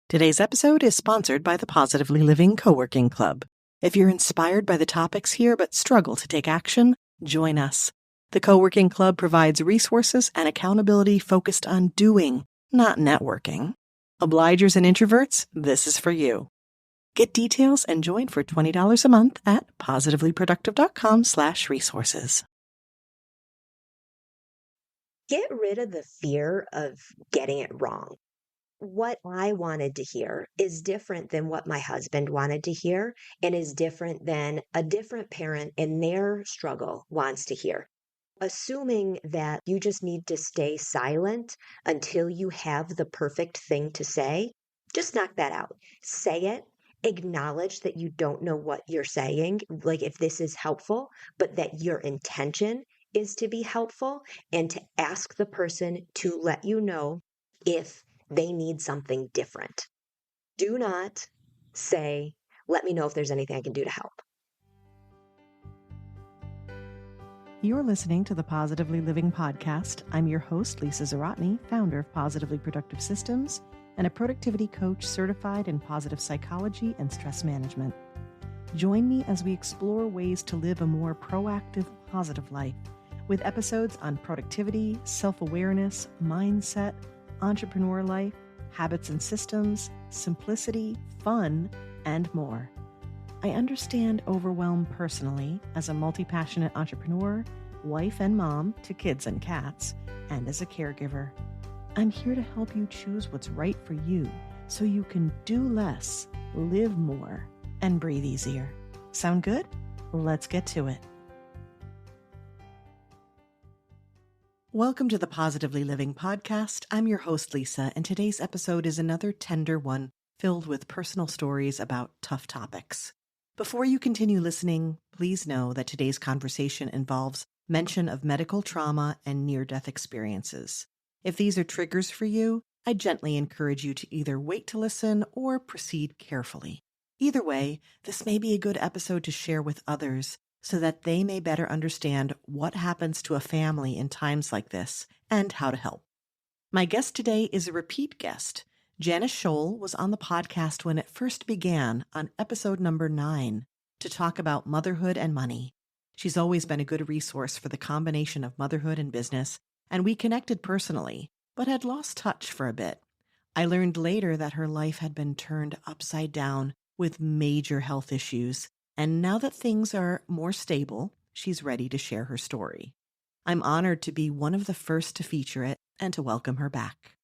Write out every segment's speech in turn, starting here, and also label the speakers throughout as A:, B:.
A: Today's episode is sponsored by the Positively Living Co-working Club. If you're inspired by the topics here but struggle to take action, join us. The Co-working Club provides resources and accountability focused on doing, not networking. Obligers and introverts, this is for you. Get details and join for $20 a month at positivelyproductive.com/resources.
B: Get rid of the fear of getting it wrong. What I wanted to hear is different than what my husband wanted to hear, and is different than a different parent in their struggle wants to hear. Assuming that you just need to stay silent until you have the perfect thing to say, just knock that out. Say it. Acknowledge that you don't know what you're saying, like if this is helpful, but that your intention is to be helpful and to ask the person to let you know if they need something different. Do not say, let me know if there's anything I can do to help.
A: You're listening to the Positively Living podcast. I'm your host, Lisa Zaratny, founder of Positively Productive Systems and a productivity coach certified in positive psychology and stress management. Join me as we explore ways to live a more proactive, positive life with episodes on productivity, self-awareness, mindset, entrepreneur life, habits and systems, simplicity, fun, and more. I understand overwhelm personally as a multi-passionate entrepreneur, wife and mom to kids and cats, and as a caregiver. I'm here to help you choose what's right for you so you can do less, live more, and breathe easier. Sound good? Let's get to it. Welcome to the Positively Living podcast. I'm your host, Lisa, and today's episode is another tender one filled with personal stories about tough topics. Before you continue listening, please know that today's conversation involves mention of medical trauma and near-death experiences. If these are triggers for you, I gently encourage you to either wait to listen or proceed carefully. Either way, this may be a good episode to share with others so that they may better understand what happens to a family in times like this and how to help. My guest today is a repeat guest. Janice Scholl was on the podcast when it first began on episode number 9 to talk about motherhood and money. She's always been a good resource for the combination of motherhood and business, and we connected personally, but had lost touch for a bit. I learned later that her life had been turned upside down with major health issues, and now that things are more stable, she's ready to share her story. I'm honored to be one of the first to feature it and to welcome her back.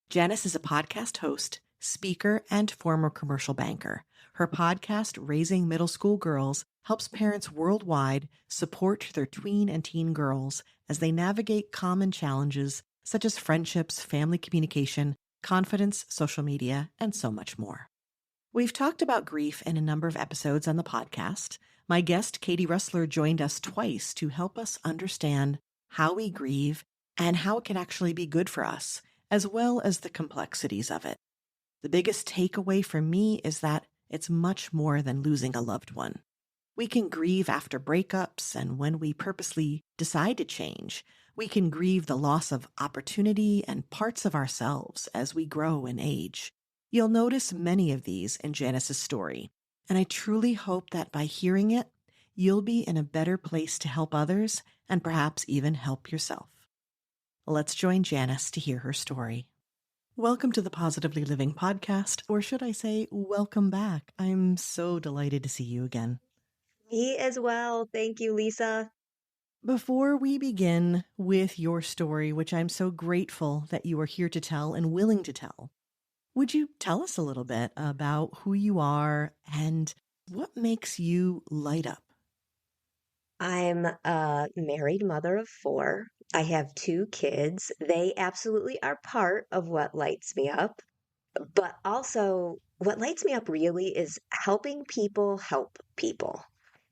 A: Janice is a podcast host, speaker, and former commercial banker. Her podcast, Raising Middle School Girls, helps parents worldwide support their tween and teen girls as they navigate common challenges such as friendships, family communication, confidence, social media, and so much more. We've talked about grief in a number of episodes on the podcast. My guest, Katie Rustler, joined us twice to help us understand how we grieve and how it can actually be good for us, as well as the complexities of it. The biggest takeaway for me is that it's much more than losing a loved one. We can grieve after breakups and when we purposely decide to change. We can grieve the loss of opportunity and parts of ourselves as we grow and age. You'll notice many of these in Janice's story, and I truly hope that by hearing it, you'll be in a better place to help others and perhaps even help yourself. Let's join Janice to hear her story. Welcome to the Positively Living podcast, or should I say, welcome back. I'm so delighted to see you again.
B: Me as well. Thank you, Lisa.
A: Before we begin with your story, which I'm so grateful that you are here to tell and willing to tell, would you tell us a little bit about who you are and what makes you light up?
B: I'm a married mother of 4. I have 2 kids. They absolutely are part of what lights me up. But also, what lights me up really is helping people help people.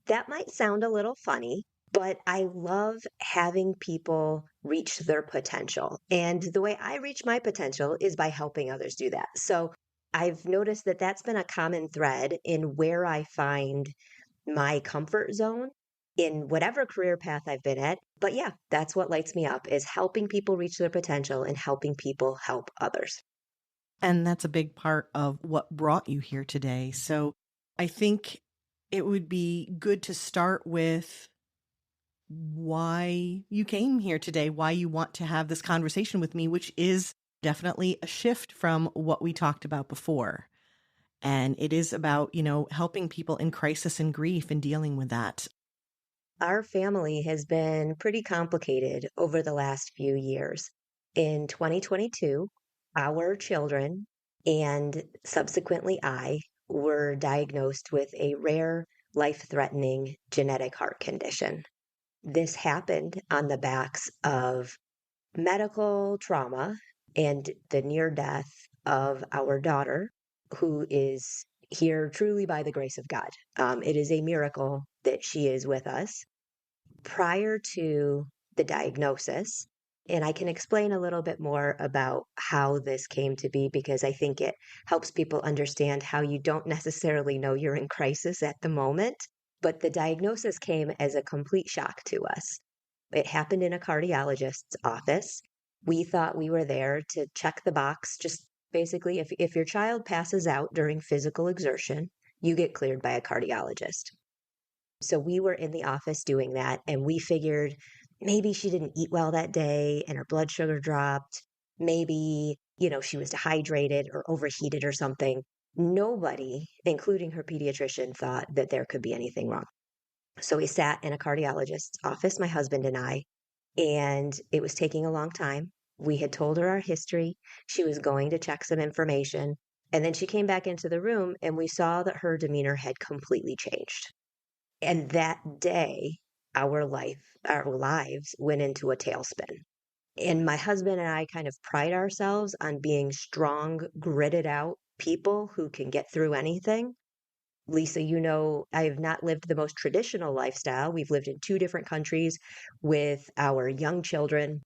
B: That might sound a little funny, but I love having people reach their potential. And the way I reach my potential is by helping others do that. So I've noticed that that's been a common thread in where I find my comfort zone in whatever career path I've been at. But yeah, that's what lights me up is helping people reach their potential and helping people help others.
A: And that's a big part of what brought you here today. So I think it would be good to start with why you came here today, why you want to have this conversation with me, which is definitely a shift from what we talked about before. And it is about, helping people in crisis and grief and dealing with that.
B: Our family has been pretty complicated over the last few years. In 2022, our children and subsequently I were diagnosed with a rare, life threatening genetic heart condition. This happened on the backs of medical trauma and the near death of our daughter, who is here truly by the grace of God. It is a miracle that she is with us. Prior to the diagnosis, and I can explain a little bit more about how this came to be because I think it helps people understand how you don't necessarily know you're in crisis at the moment, but the diagnosis came as a complete shock to us. It happened in a cardiologist's office. We thought we were there to check the box, just basically, if your child passes out during physical exertion, you get cleared by a cardiologist. So we were in the office doing that, and we figured maybe she didn't eat well that day and her blood sugar dropped. Maybe, she was dehydrated or overheated or something. Nobody, including her pediatrician, thought that there could be anything wrong. So we sat in a cardiologist's office, my husband and I, and it was taking a long time. We had told her our history. She was going to check some information. And then she came back into the room, and we saw that her demeanor had completely changed. And that day, our lives went into a tailspin. And my husband and I kind of pride ourselves on being strong, gritted out people who can get through anything. Lisa, I have not lived the most traditional lifestyle. We've lived in two different countries with our young children.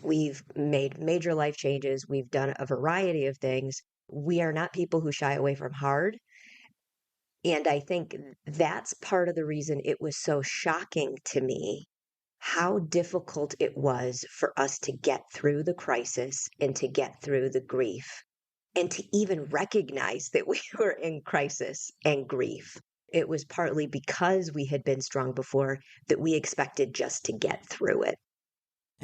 B: We've made major life changes. We've done a variety of things. We are not people who shy away from hard. And I think that's part of the reason it was so shocking to me how difficult it was for us to get through the crisis and to get through the grief and to even recognize that we were in crisis and grief. It was partly because we had been strong before that we expected just to get through it.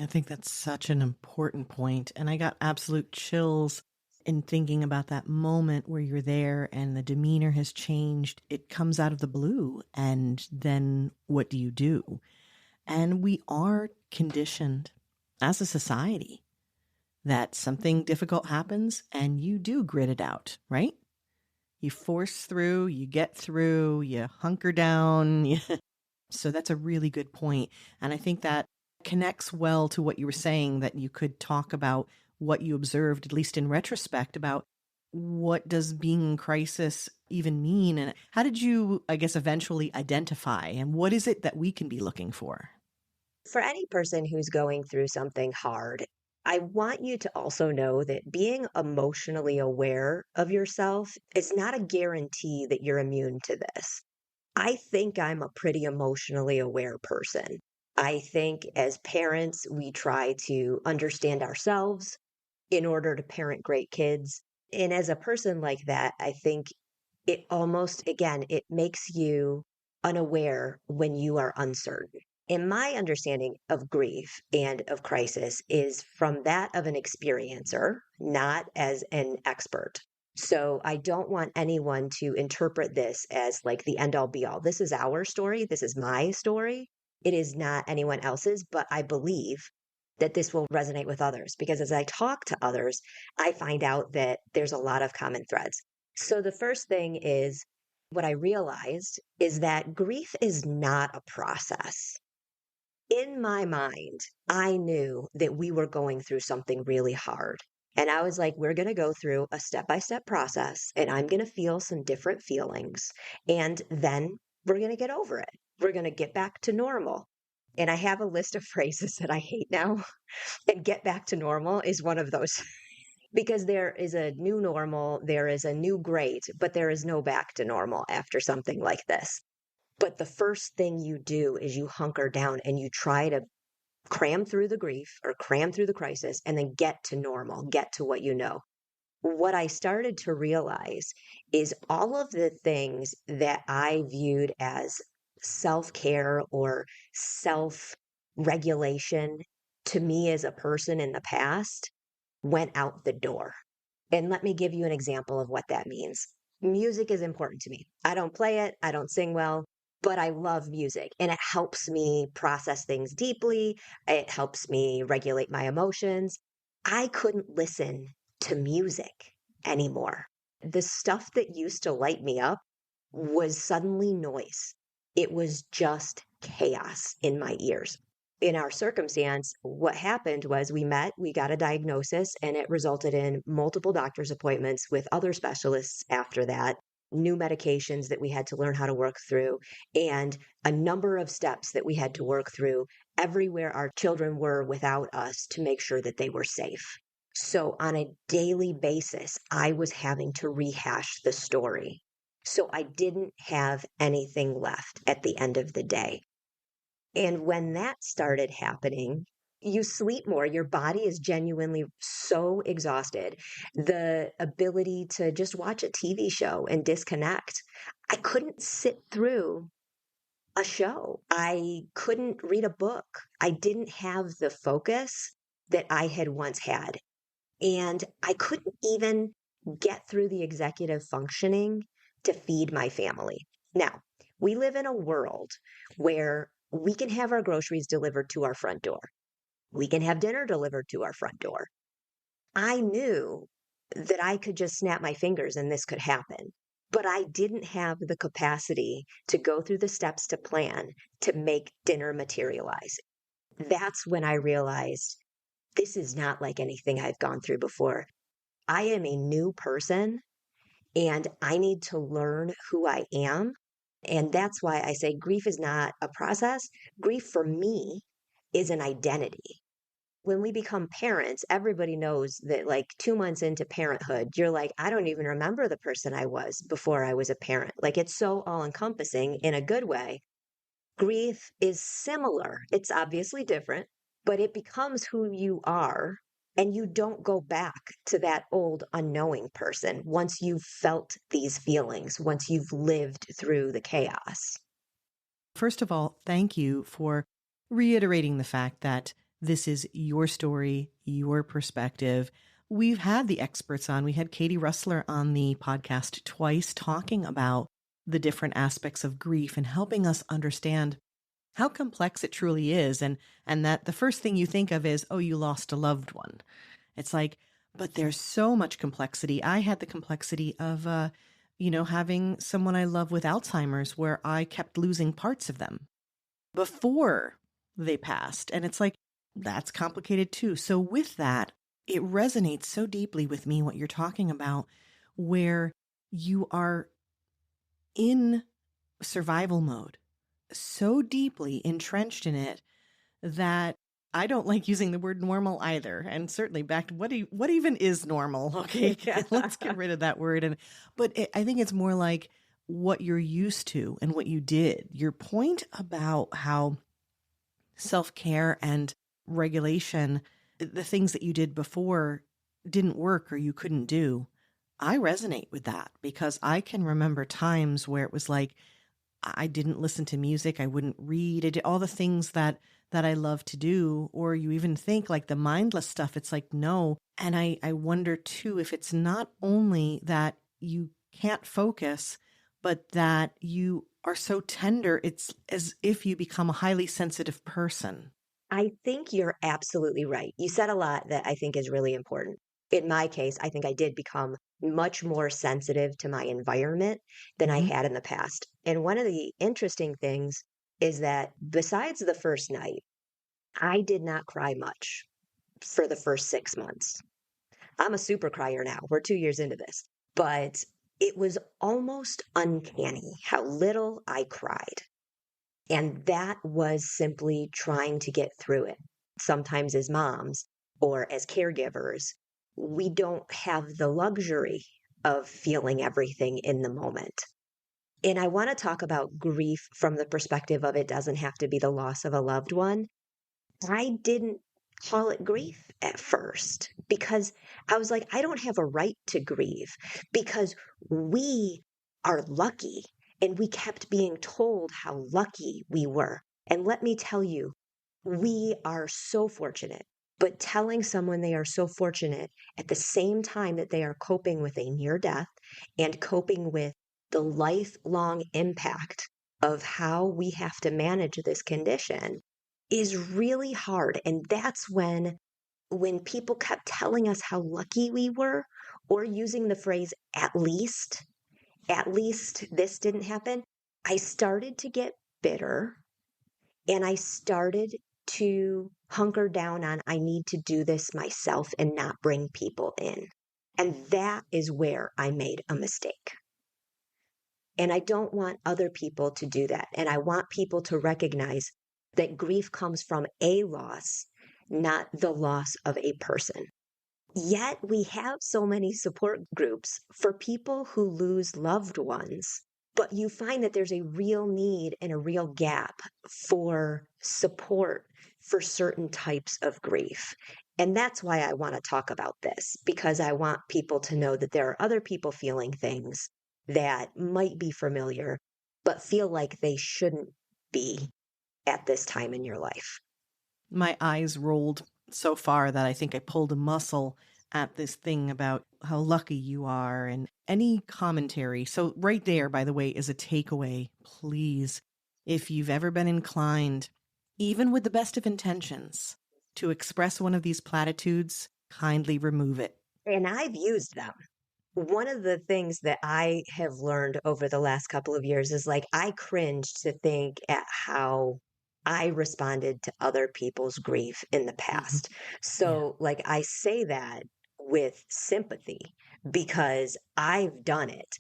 A: I think that's such an important point. And I got absolute chills in thinking about that moment where you're there and the demeanor has changed. It comes out of the blue. And then what do you do? And we are conditioned as a society that something difficult happens and you do grit it out, right? You force through, you get through, you hunker down. So that's a really good point. And I think that connects well to what you were saying, that you could talk about what you observed, at least in retrospect, about what does being in crisis even mean? And how did you, I guess, eventually identify? And what is it that we can be looking for?
B: For any person who's going through something hard, I want you to also know that being emotionally aware of yourself is not a guarantee that you're immune to this. I think I'm a pretty emotionally aware person. I think as parents, we try to understand ourselves in order to parent great kids. And as a person like that, I think it almost, again, it makes you unaware when you are uncertain. And my understanding of grief and of crisis is from that of an experiencer, not as an expert. So I don't want anyone to interpret this as like the end all be all. This is our story. This is my story. It is not anyone else's, but I believe that this will resonate with others because as I talk to others, I find out that there's a lot of common threads. So the first thing is what I realized is that grief is not a process. In my mind, I knew that we were going through something really hard. And I was like, we're going to go through a step by step process, and I'm going to feel some different feelings. And then we're going to get over it. We're going to get back to normal. And I have a list of phrases that I hate now, and get back to normal is one of those. Because there is a new normal, there is a new great, but there is no back to normal after something like this. But the first thing you do is you hunker down and you try to cram through the grief or cram through the crisis and then get to normal, get to what you know. what I started to realize is all of the things that I viewed as self care or self regulation to me as a person in the past went out the door. And let me give you an example of what that means. Music is important to me. I don't play it, I don't sing well, but I love music and it helps me process things deeply. It helps me regulate my emotions. I couldn't listen to music anymore. The stuff that used to light me up was suddenly noise. It was just chaos in my ears. In our circumstance, what happened was we met, we got a diagnosis, and it resulted in multiple doctor's appointments with other specialists after that, new medications that we had to learn how to work through, and a number of steps that we had to work through everywhere our children were without us to make sure that they were safe. So, on a daily basis, I was having to rehash the story. So, I didn't have anything left at the end of the day. And when that started happening, you sleep more. Your body is genuinely so exhausted. The ability to just watch a TV show and disconnect. I couldn't sit through a show. I couldn't read a book. I didn't have the focus that I had once had. And I couldn't even get through the executive functioning to feed my family. Now, we live in a world where we can have our groceries delivered to our front door. We can have dinner delivered to our front door. I knew that I could just snap my fingers and this could happen, but I didn't have the capacity to go through the steps to plan to make dinner materialize. That's when I realized this is not like anything I've gone through before. I am a new person and I need to learn who I am. And that's why I say grief is not a process. Grief for me is an identity. When we become parents, everybody knows that like 2 months into parenthood, you're like, I don't even remember the person I was before I was a parent. Like it's so all encompassing in a good way. Grief is similar. It's obviously different, but it becomes who you are. And you don't go back to that old unknowing person once you've felt these feelings, once you've lived through the chaos.
A: First of all, thank you for reiterating the fact that this is your story, your perspective. We've had the experts on. We had Katie Russler on the podcast twice talking about the different aspects of grief and helping us understand how complex it truly is. And that the first thing you think of is, oh, you lost a loved one. It's like, but there's so much complexity. I had the complexity of, having someone I love with Alzheimer's where I kept losing parts of them before they passed. And it's like, that's complicated too. So with that, it resonates so deeply with me, what you're talking about, where you are in survival mode, so deeply entrenched in it that I don't like using the word normal either. And certainly back to what even is normal? Okay, let's get rid of that word. I think it's more like what you're used to and what you did. Your point about how self-care and regulation, the things that you did before didn't work or you couldn't do. I resonate with that because I can remember times where it was like, I didn't listen to music. I wouldn't read. I did all the things that I love to do. Or you even think like the mindless stuff. It's like, no. And I wonder too, if it's not only that you can't focus, but that you are so tender, it's as if you become a highly sensitive person.
B: I think you're absolutely right. You said a lot that I think is really important. In my case, I think I did become much more sensitive to my environment than I
A: Mhm.
B: had in the past. And one of the interesting things is that besides the first night, I did not cry much for the first 6 months. I'm a super crier now. We're 2 years into this, but it was almost uncanny how little I cried. And that was simply trying to get through it. Sometimes as moms or as caregivers, we don't have the luxury of feeling everything in the moment. And I want to talk about grief from the perspective of it doesn't have to be the loss of a loved one. I didn't call it grief at first because I was like, I don't have a right to grieve because we are lucky and we kept being told how lucky we were. And let me tell you, we are so fortunate. But telling someone they are so fortunate at the same time that they are coping with a near death and coping with the lifelong impact of how we have to manage this condition is really hard. And that's when people kept telling us how lucky we were or using the phrase at least this didn't happen, I started to get bitter and I started to hunker down on I need to do this myself and not bring people in. And that is where I made a mistake. And I don't want other people to do that. And I want people to recognize that grief comes from a loss, not the loss of a person. Yet we have so many support groups for people who lose loved ones, but you find that there's a real need and a real gap for support for certain types of grief. And that's why I want to talk about this, because I want people to know that there are other people feeling things that might be familiar, but feel like they shouldn't be at this time in your life.
A: My eyes rolled so far that I think I pulled a muscle at this thing about how lucky you are and any commentary. So right there, by the way, is a takeaway. Please, if you've ever been inclined, even with the best of intentions, to express one of these platitudes, kindly remove it.
B: And I've used them. One of the things that I have learned over the last couple of years is like I cringe to think at how I responded to other people's grief in the
A: Mhm.
B: past.
A: Yeah.
B: So, like, I say that with sympathy because I've done it.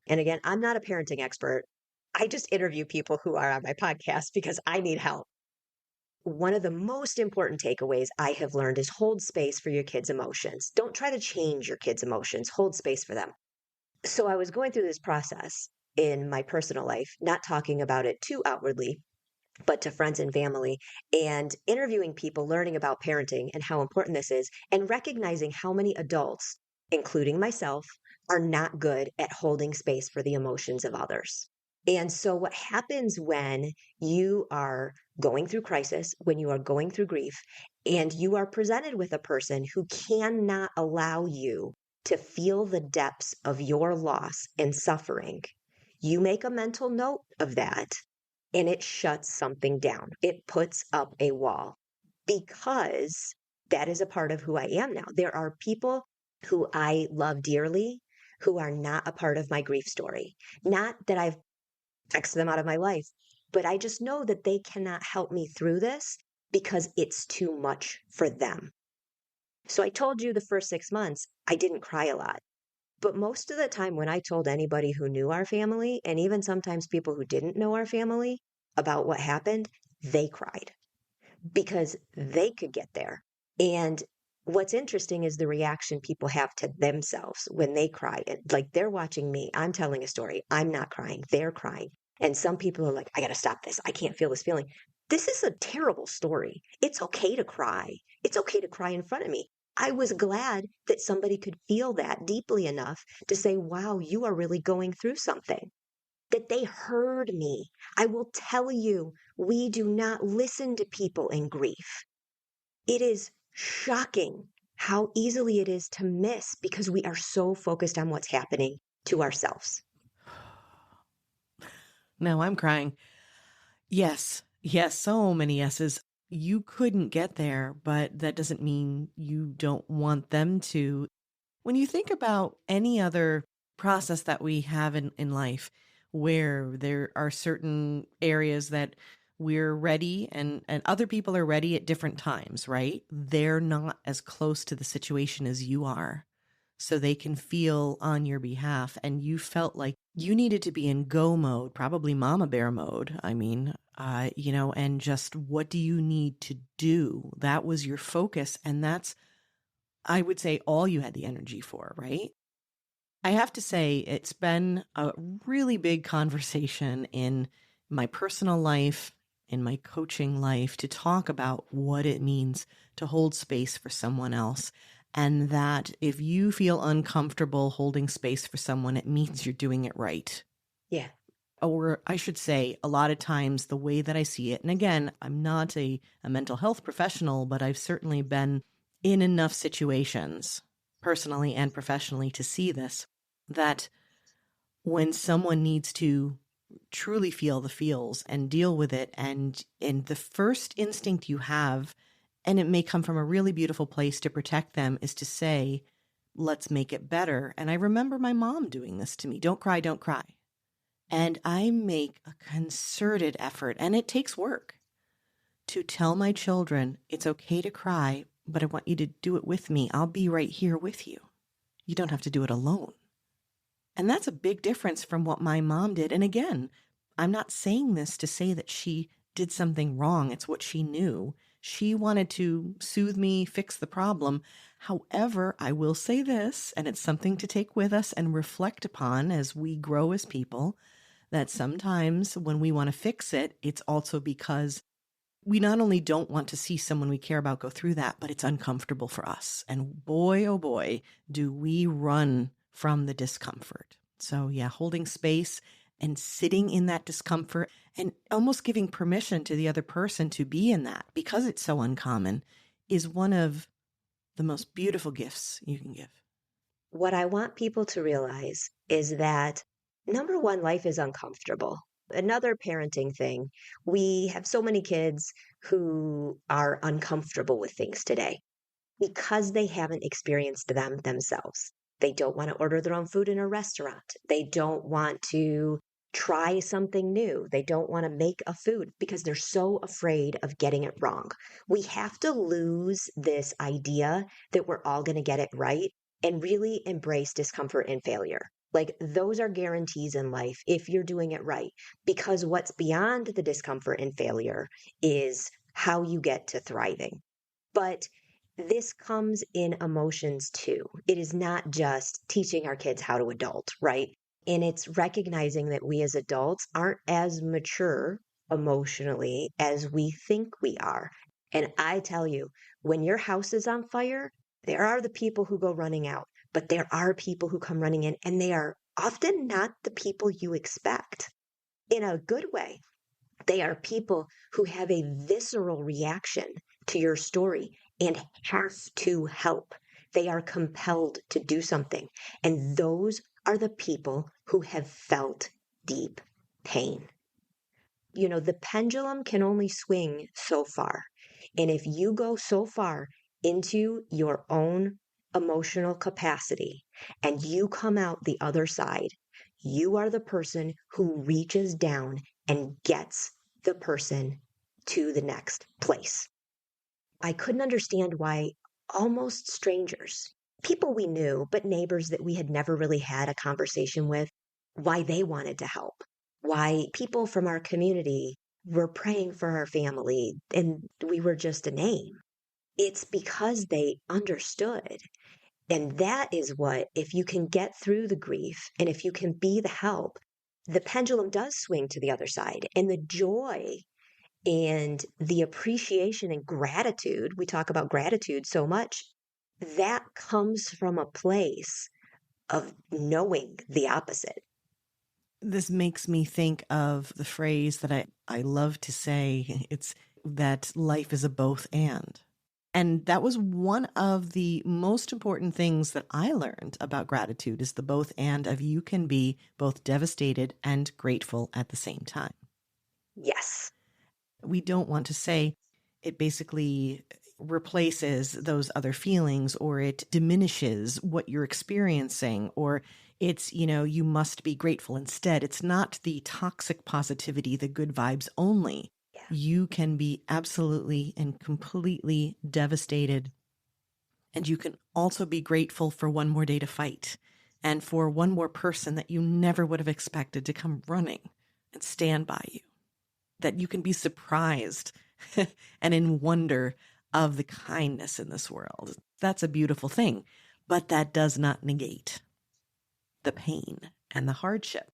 B: And again, I'm not a parenting expert. I just interview people who are on my podcast because I need help. One of the most important takeaways I have learned is hold space for your kids' emotions. Don't try to change your kids' emotions, hold space for them. So I was going through this process in my personal life, not talking about it too outwardly, but to friends and family, and interviewing people, learning about parenting and how important this is, and recognizing how many adults, including myself, are not good at holding space for the emotions of others. And so, what happens when you are going through crisis, when you are going through grief, and you are presented with a person who cannot allow you to feel the depths of your loss and suffering, you make a mental note of that and it shuts something down. It puts up a wall because that is a part of who I am now. There are people who I love dearly who are not a part of my grief story. Not that I've X'd them out of my life, but I just know that they cannot help me through this because it's too much for them. So I told you the first 6 months, I didn't cry a lot. But most of the time, when I told anybody who knew our family, and even sometimes people who didn't know our family about what happened, they cried because they could get there. And what's interesting is the reaction people have to themselves when they cry. And like they're watching me, I'm telling a story, I'm not crying, they're crying. And some people are like, I got to stop this. I can't feel this feeling. This is a terrible story. It's okay to cry. It's okay to cry in front of me. I was glad that somebody could feel that deeply enough to say, wow, you are really going through something. That they heard me. I will tell you, we do not listen to people in grief. It is shocking how easily it is to miss because we are so focused on what's happening to ourselves.
A: Now I'm crying. Yes. Yes. So many yeses. You couldn't get there, but that doesn't mean you don't want them to. When you think about any other process that we have in life, where there are certain areas that we're ready and other people are ready at different times, right? They're not as close to the situation as you are. So they can feel on your behalf. And you felt like you needed to be in go mode, probably mama bear mode. I mean, and just what do you need to do? That was your focus. And that's, I would say, all you had the energy for, right? I have to say, it's been a really big conversation in my personal life in my coaching life to talk about what it means to hold space for someone else. And that if you feel uncomfortable holding space for someone, it means you're doing it right.
B: Yeah.
A: Or I should say, a lot of times the way that I see it, and again, I'm not a mental health professional, but I've certainly been in enough situations, personally and professionally, to see this, that when someone needs to truly feel the feels and deal with it, and the first instinct you have, and it may come from a really beautiful place to protect them, is to say, let's make it better. And I remember my mom doing this to me. Don't cry, don't cry. And I make a concerted effort, and it takes work, to tell my children, it's okay to cry, but I want you to do it with me. I'll be right here with you. You don't have to do it alone. And that's a big difference from what my mom did. And again, I'm not saying this to say that she did something wrong. It's what she knew. She wanted to soothe me, fix the problem. However, I will say this, and it's something to take with us and reflect upon as we grow as people, that sometimes when we want to fix it, it's also because we not only don't want to see someone we care about go through that, but it's uncomfortable for us. And boy, oh boy, do we run from the discomfort. So yeah, holding space and sitting in that discomfort and almost giving permission to the other person to be in that, because it's so uncommon, is one of the most beautiful gifts you can give.
B: What I want people to realize is that number one, life is uncomfortable. Another parenting thing, we have so many kids who are uncomfortable with things today because they haven't experienced them themselves. They don't want to order their own food in a restaurant. They don't want to try something new. They don't want to make a food because they're so afraid of getting it wrong. We have to lose this idea that we're all going to get it right and really embrace discomfort and failure. Like those are guarantees in life if you're doing it right, because what's beyond the discomfort and failure is how you get to thriving. But this comes in emotions too. It is not just teaching our kids how to adult, right? And it's recognizing that we as adults aren't as mature emotionally as we think we are. And I tell you, when your house is on fire, there are the people who go running out, but there are people who come running in, and they are often not the people you expect in a good way. They are people who have a visceral reaction to your story and have to help. They are compelled to do something. And those are the people who have felt deep pain. You know, the pendulum can only swing so far. And if you go so far into your own emotional capacity and you come out the other side, you are the person who reaches down and gets the person to the next place. I couldn't understand why almost strangers, people we knew, but neighbors that we had never really had a conversation with, why they wanted to help, why people from our community were praying for our family and we were just a name. It's because they understood. And that is what, if you can get through the grief and if you can be the help, the pendulum does swing to the other side. And the joy and the appreciation and gratitude, we talk about gratitude so much, that comes from a place of knowing the opposite.
A: This makes me think of the phrase that I love to say. It's that life is a both and. And that was one of the most important things that I learned about gratitude, is the both and of you can be both devastated and grateful at the same time.
B: Yes.
A: We don't want to say it basically replaces those other feelings, or it diminishes what you're experiencing, or it's, you must be grateful instead. It's not the toxic positivity, the good vibes only.
B: Yeah.
A: You can be absolutely and completely devastated. And you can also be grateful for one more day to fight, and for one more person that you never would have expected to come running and stand by you. That you can be surprised and in wonder of the kindness in this world. That's a beautiful thing. But that does not negate the pain and the hardship.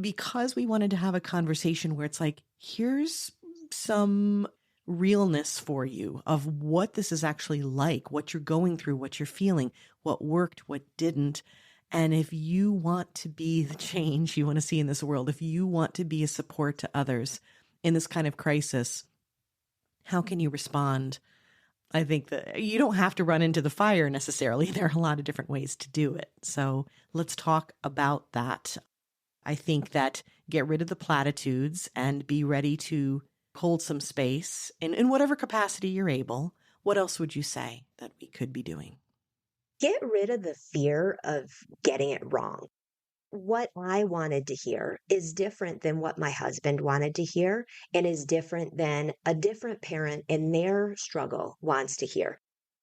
A: Because we wanted to have a conversation where it's like, here's some realness for you of what this is actually like, what you're going through, what you're feeling, what worked, what didn't. And if you want to be the change you want to see in this world, if you want to be a support to others in this kind of crisis, how can you respond? I think that you don't have to run into the fire necessarily. There are a lot of different ways to do it. So let's talk about that. I think that get rid of the platitudes and be ready to hold some space in whatever capacity you're able. What else would you say that we could be doing?
B: Get rid of the fear of getting it wrong. What I wanted to hear is different than what my husband wanted to hear, and is different than a different parent in their struggle wants to hear.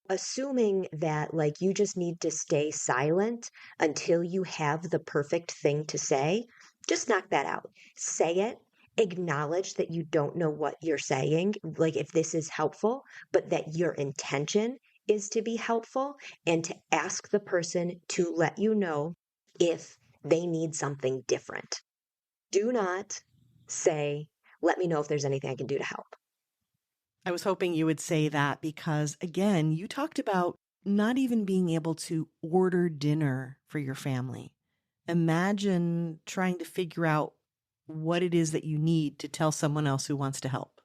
B: Assuming that, like, you just need to stay silent until you have the perfect thing to say, just knock that out. Say it. Acknowledge that you don't know what you're saying, like if this is helpful, but that your intention is to be helpful, and to ask the person to let you know if they need something different. Do not say, let me know if there's anything I can do to help.
A: I was hoping you would say that because, again, you talked about not even being able to order dinner for your family. Imagine trying to figure out what it is that you need to tell someone else who wants to help.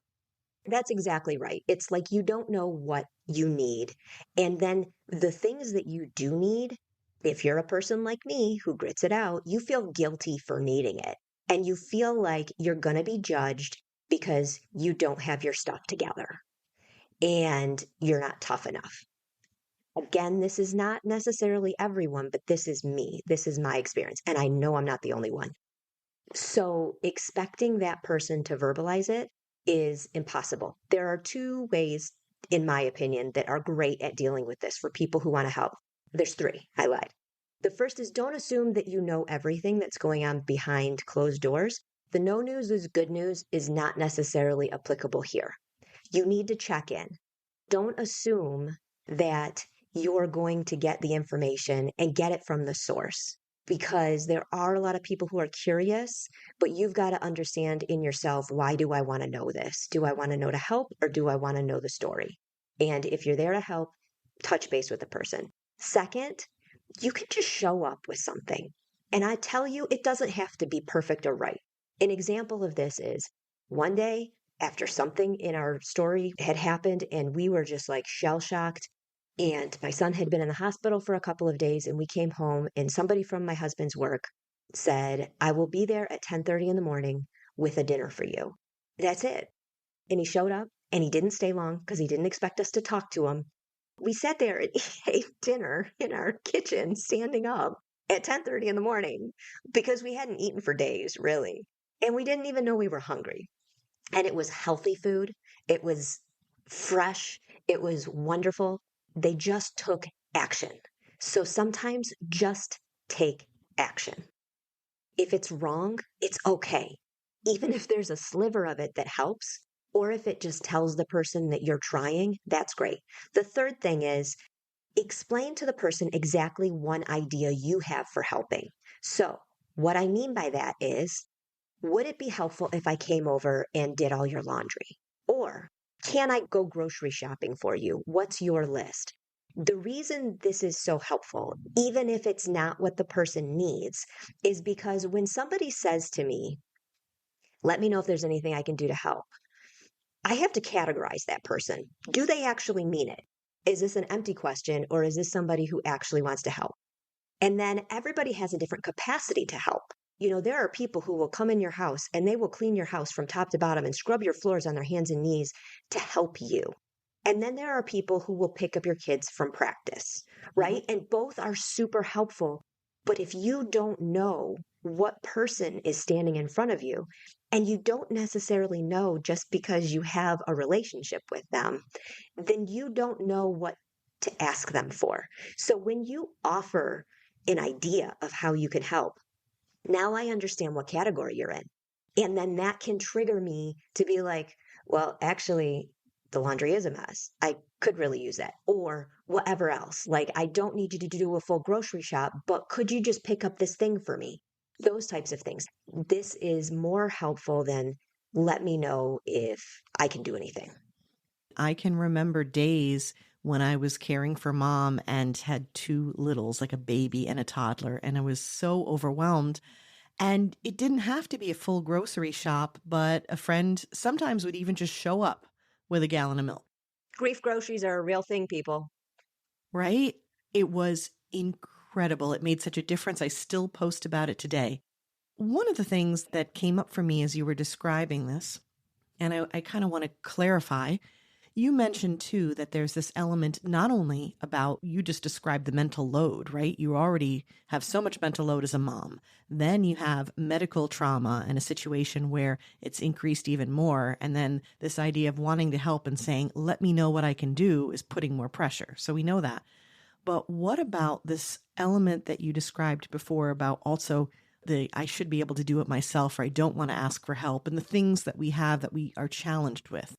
B: That's exactly right. It's like you don't know what you need. And then the things that you do need, if you're a person like me who grits it out, you feel guilty for needing it. And you feel like you're going to be judged because you don't have your stuff together and you're not tough enough. Again, this is not necessarily everyone, but this is me. This is my experience. And I know I'm not the only one. So expecting that person to verbalize it is impossible. There are two ways, in my opinion, that are great at dealing with this for people who want to help. There's three. I lied. The first is, don't assume that you know everything that's going on behind closed doors. The no news is good news is not necessarily applicable here. You need to check in. Don't assume that you're going to get the information and get it from the source, because there are a lot of people who are curious, but you've got to understand in yourself, why do I want to know this? Do I want to know to help, or do I want to know the story? And if you're there to help, touch base with the person. Second, you can just show up with something. And I tell you, it doesn't have to be perfect or right. An example of this is one day after something in our story had happened, and we were just like shell shocked. And my son had been in the hospital for a couple of days, and we came home, and somebody from my husband's work said, I will be there at 10:30 in the morning with a dinner for you. That's it. And he showed up, and he didn't stay long because he didn't expect us to talk to him. We sat there and ate dinner in our kitchen, standing up at 10:30 in the morning, because we hadn't eaten for days, really. And we didn't even know we were hungry. And it was healthy food. It was fresh. It was wonderful. They just took action. So sometimes just take action. If it's wrong, it's okay. Even if there's a sliver of it that helps, or if it just tells the person that you're trying, that's great. The third thing is, explain to the person exactly one idea you have for helping. So, what I mean by that is, would it be helpful if I came over and did all your laundry? Or can I go grocery shopping for you? What's your list? The reason this is so helpful, even if it's not what the person needs, is because when somebody says to me, let me know if there's anything I can do to help, I have to categorize that person. Do they actually mean it? Is this an empty question, or is this somebody who actually wants to help? And then everybody has a different capacity to help. There are people who will come in your house and they will clean your house from top to bottom and scrub your floors on their hands and knees to help you. And then there are people who will pick up your kids from practice, right? And both are super helpful. But if you don't know what person is standing in front of you, and you don't necessarily know just because you have a relationship with them, then you don't know what to ask them for. So when you offer an idea of how you can help, now I understand what category you're in. And then that can trigger me to be like, well, actually, the laundry is a mess. I could really use that. Or whatever else. Like, I don't need you to do a full grocery shop, but could you just pick up this thing for me? Those types of things. This is more helpful than let me know if I can do anything.
A: I can remember days when I was caring for mom and had two littles, like a baby and a toddler, and I was so overwhelmed. And it didn't have to be a full grocery shop, but a friend sometimes would even just show up with a gallon of milk,
B: Grief groceries are a real thing, people.
A: right? It was incredible. It made such a difference. I still post about it today. One of the things that came up for me as you were describing this, and I kind of want to clarify, you mentioned too that there's this element not only about you just described the mental load, right? You already have so much mental load as a mom. Then you have medical trauma and a situation where it's increased even more. And then this idea of wanting to help and saying, let me know what I can do is putting more pressure. So we know that. But what about this element that you described before about also I should be able to do it myself, or I don't want to ask for help, and the things that we have that we are challenged with?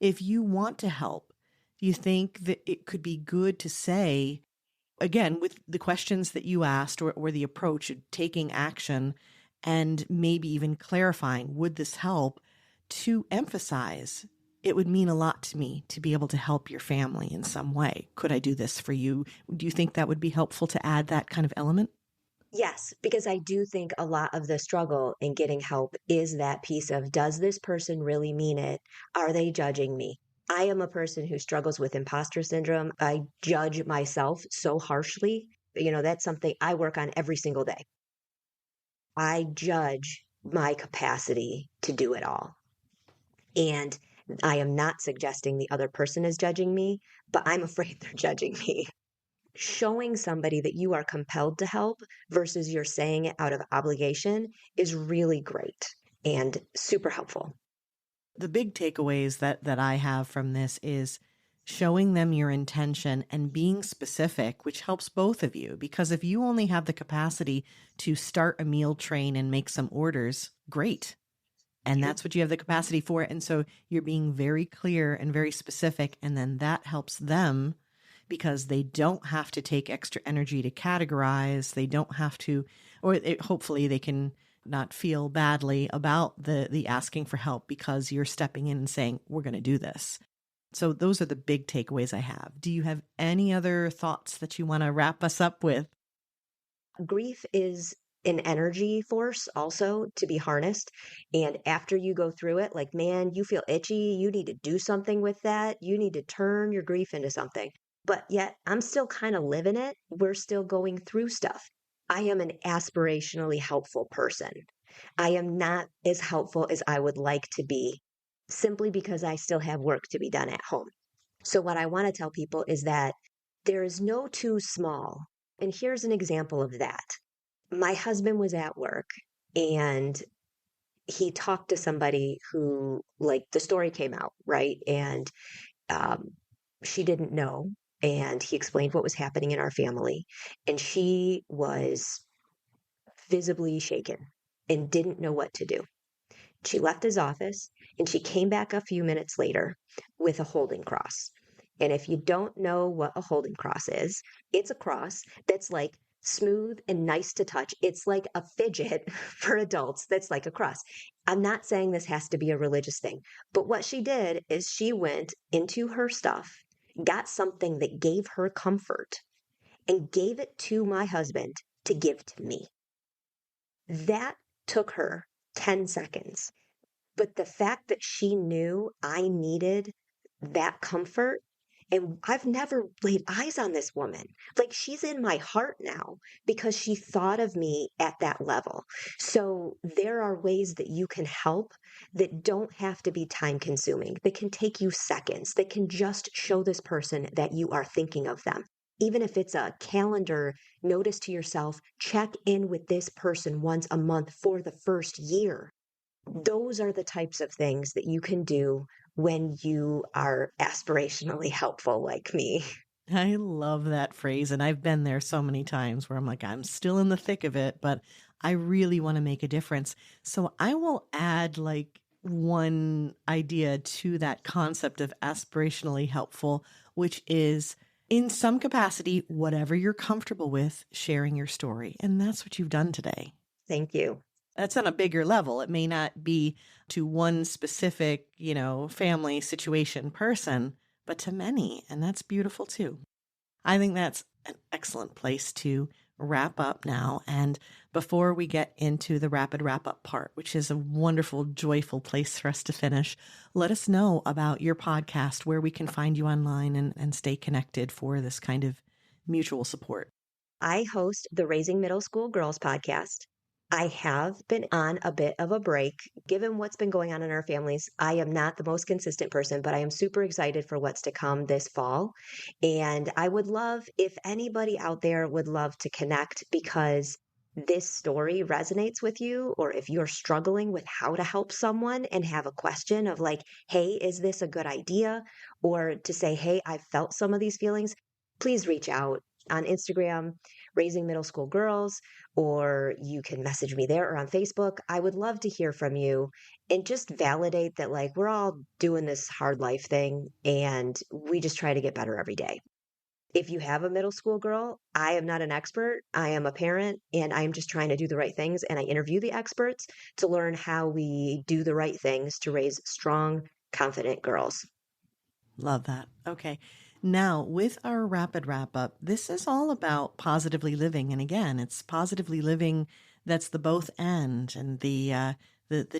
A: If you want to help, do you think that it could be good to say, again, with the questions that you asked or the approach of taking action and maybe even clarifying, would this help, to emphasize, it would mean a lot to me to be able to help your family in some way. Could I do this for you? Do you think that would be helpful to add that kind of element?
B: Yes, because I do think a lot of the struggle in getting help is that piece of, does this person really mean it? Are they judging me? I am a person who struggles with imposter syndrome. I judge myself so harshly. That's something I work on every single day. I judge my capacity to do it all. And I am not suggesting the other person is judging me, but I'm afraid they're judging me. Showing somebody that you are compelled to help versus you're saying it out of obligation is really great and super helpful.
A: The big takeaways that I have from this is showing them your intention and being specific, which helps both of you. Because if you only have the capacity to start a meal train and make some orders, great. And
B: Yeah.
A: that's what you have the capacity for. And so you're being very clear and very specific. And then that helps them because they don't have to take extra energy to categorize. They don't have to, hopefully they can not feel badly about the asking for help because you're stepping in and saying, we're going to do this. So those are the big takeaways I have. Do you have any other thoughts that you want to wrap us up with?
B: Grief is an energy force also to be harnessed. And after you go through it, like, man, you feel itchy. You need to do something with that. You need to turn your grief into something. But yet, I'm still kind of living it. We're still going through stuff. I am an aspirationally helpful person. I am not as helpful as I would like to be simply because I still have work to be done at home. So, what I want to tell people is that there is no too small. And here's an example of that. My husband was at work and he talked to somebody who, like, the story came out, right? And um, she didn't know. And he explained what was happening in our family. And she was visibly shaken and didn't know what to do. She left his office and she came back a few minutes later with a holding cross. And if you don't know what a holding cross is, it's a cross that's like smooth and nice to touch. It's like a fidget for adults that's like a cross. I'm not saying this has to be a religious thing, but what she did is she went into her stuff, got something that gave her comfort, and gave it to my husband to give to me. That took her 10 seconds. But the fact that she knew I needed that comfort, and I've never laid eyes on this woman. Like, she's in my heart now because she thought of me at that level. So there are ways that you can help that don't have to be time consuming, that can take you seconds, that can just show this person that you are thinking of them. Even if it's a calendar notice to yourself, check in with this person once a month for the first year. Those are the types of things that you can do when you are aspirationally helpful like me.
A: I love that phrase. And I've been there so many times where I'm like, I'm still in the thick of it, but I really want to make a difference. So I will add like one idea to that concept of aspirationally helpful, which is in some capacity, whatever you're comfortable with, sharing your story. And that's what you've done today.
B: Thank you.
A: That's on a bigger level. It may not be to one specific, family situation person, but to many. And that's beautiful too. I think that's an excellent place to wrap up now. And before we get into the rapid wrap up part, which is a wonderful, joyful place for us to finish, let us know about your podcast, where we can find you online and stay connected for this kind of mutual support.
B: I host the Raising Middle School Girls podcast. I have been on a bit of a break. Given what's been going on in our families, I am not the most consistent person, but I am super excited for what's to come this fall. And I would love if anybody out there would love to connect because this story resonates with you, or if you're struggling with how to help someone and have a question of like, hey, is this a good idea? Or to say, hey, I felt some of these feelings, please reach out on Instagram, Raising Middle School Girls, or you can message me there or on Facebook. I would love to hear from you and just validate that, like, we're all doing this hard life thing and we just try to get better every day. If you have a middle school girl, I am not an expert. I am a parent and I am just trying to do the right things. And I interview the experts to learn how we do the right things to raise strong, confident girls.
A: Love that. Okay. Now, with our rapid wrap up, this is all about positively living. And again, it's positively living that's the both and the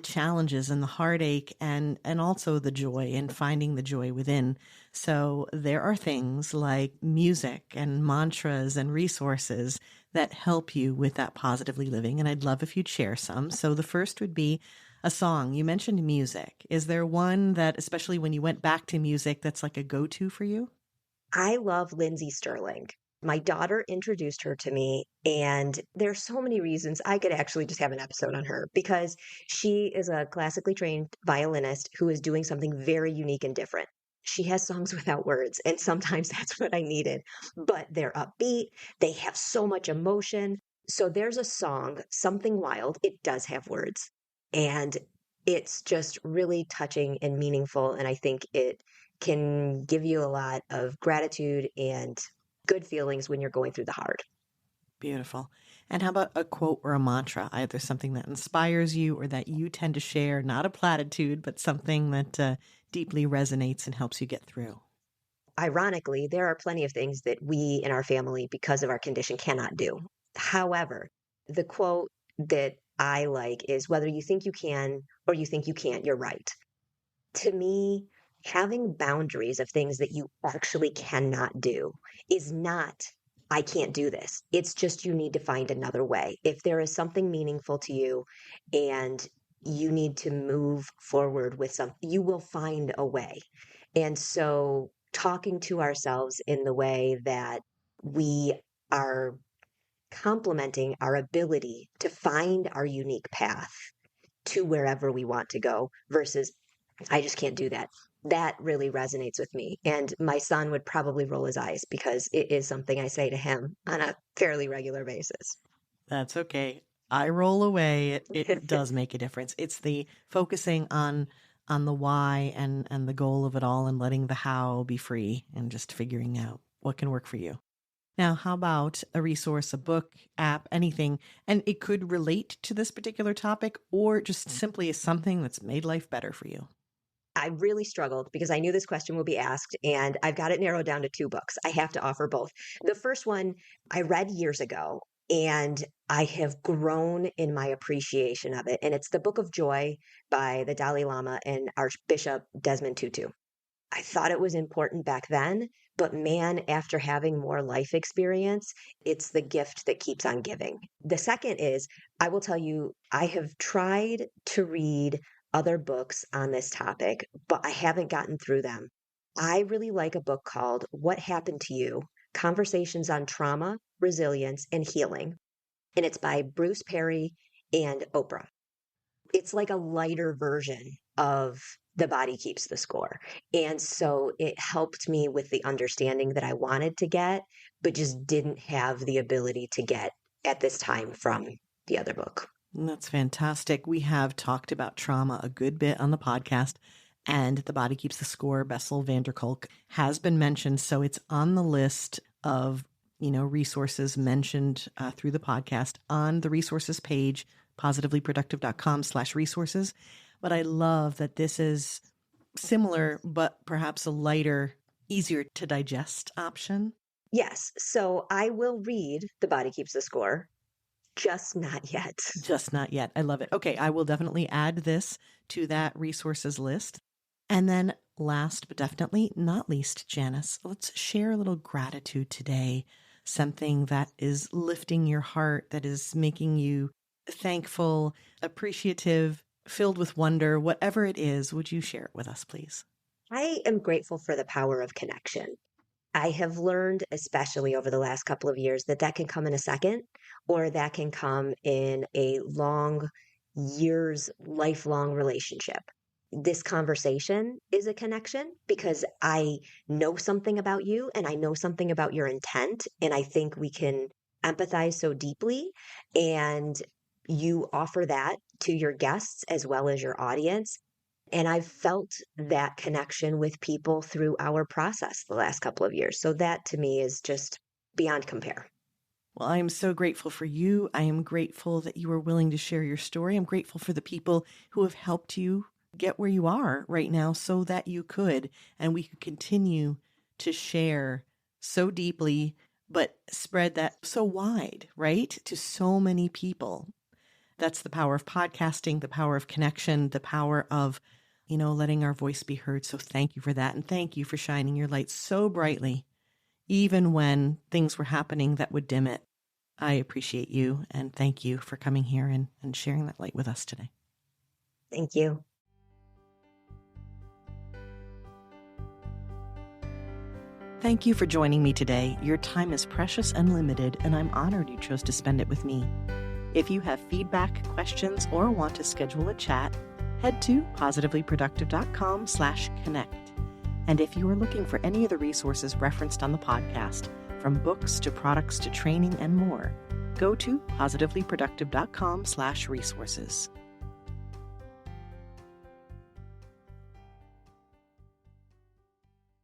A: challenges and the heartache and also the joy and finding the joy within. So there are things like music and mantras and resources that help you with that positively living. And I'd love if you'd share some. So the first would be a song. You mentioned music. Is there one that, especially when you went back to music, that's like a go-to for you?
B: I love Lindsay Sterling. My daughter introduced her to me, and there's so many reasons I could actually just have an episode on her because she is a classically trained violinist who is doing something very unique and different. She has songs without words, and sometimes that's what I needed, but they're upbeat. They have so much emotion. So there's a song, Something Wild. It does have words, and it's just really touching and meaningful. And I think it can give you a lot of gratitude and good feelings when you're going through the hard.
A: Beautiful. And how about a quote or a mantra, either something that inspires you or that you tend to share, not a platitude, but something that deeply resonates and helps you get through?
B: Ironically, there are plenty of things that we in our family, because of our condition, cannot do. However, the quote that I like is whether you think you can or you think you can't, you're right. To me, having boundaries of things that you actually cannot do is not, I can't do this. It's just you need to find another way. If there is something meaningful to you and you need to move forward with something, you will find a way. And so, talking to ourselves in the way that we are complementing our ability to find our unique path to wherever we want to go versus I just can't do that. That really resonates with me. And my son would probably roll his eyes because it is something I say to him on a fairly regular basis.
A: That's okay. I roll away. It does make a difference. It's the focusing on the why and the goal of it all and letting the how be free and just figuring out what can work for you. Now, how about a resource, a book, app, anything? And it could relate to this particular topic or just simply is something that's made life better for you.
B: I really struggled because I knew this question would be asked, and I've got it narrowed down to two books. I have to offer both. The first one I read years ago, and I have grown in my appreciation of it. And it's The Book of Joy by the Dalai Lama and Archbishop Desmond Tutu. I thought it was important back then, but man, after having more life experience, it's the gift that keeps on giving. The second is, I will tell you, I have tried to read other books on this topic, but I haven't gotten through them. I really like a book called What Happened to You? Conversations on Trauma, Resilience, and Healing. And it's by Bruce Perry and Oprah. It's like a lighter version of The Body Keeps the Score. And so it helped me with the understanding that I wanted to get, but just didn't have the ability to get at this time from the other book.
A: That's fantastic. We have talked about trauma a good bit on the podcast, and The Body Keeps the Score, Bessel van der Kolk, has been mentioned. So it's on the list of resources mentioned through the podcast on the resources page positivelyproductive.com/resources. But I love that this is similar, but perhaps a lighter, easier to digest option.
B: Yes. So I will read The Body Keeps the Score, just not yet.
A: Just not yet. I love it. Okay, I will definitely add this to that resources list. And then last but definitely not least, Janice, let's share a little gratitude today, something that is lifting your heart, that is making you thankful, appreciative, filled with wonder, whatever it is. Would you share it with us, please?
B: I am grateful for the power of connection. I have learned, especially over the last couple of years, that that can come in a second, or that can come in a long, years, lifelong relationship. This conversation is a connection because I know something about you and I know something about your intent. And I think we can empathize so deeply. And you offer that to your guests as well as your audience. And I've felt that connection with people through our process the last couple of years. So that to me is just beyond compare.
A: Well, I am so grateful for you. I am grateful that you are willing to share your story. I'm grateful for the people who have helped you get where you are right now so that you could, and we could continue to share so deeply, but spread that so wide, right? To so many people. That's the power of podcasting, the power of connection, the power of, letting our voice be heard. So thank you for that. And thank you for shining your light so brightly, even when things were happening that would dim it. I appreciate you and thank you for coming here and sharing that light with us today.
B: Thank you.
A: Thank you for joining me today. Your time is precious and limited, and I'm honored you chose to spend it with me. If you have feedback, questions, or want to schedule a chat, head to positivelyproductive.com/connect. And if you are looking for any of the resources referenced on the podcast, from books to products to training and more, go to positivelyproductive.com/resources.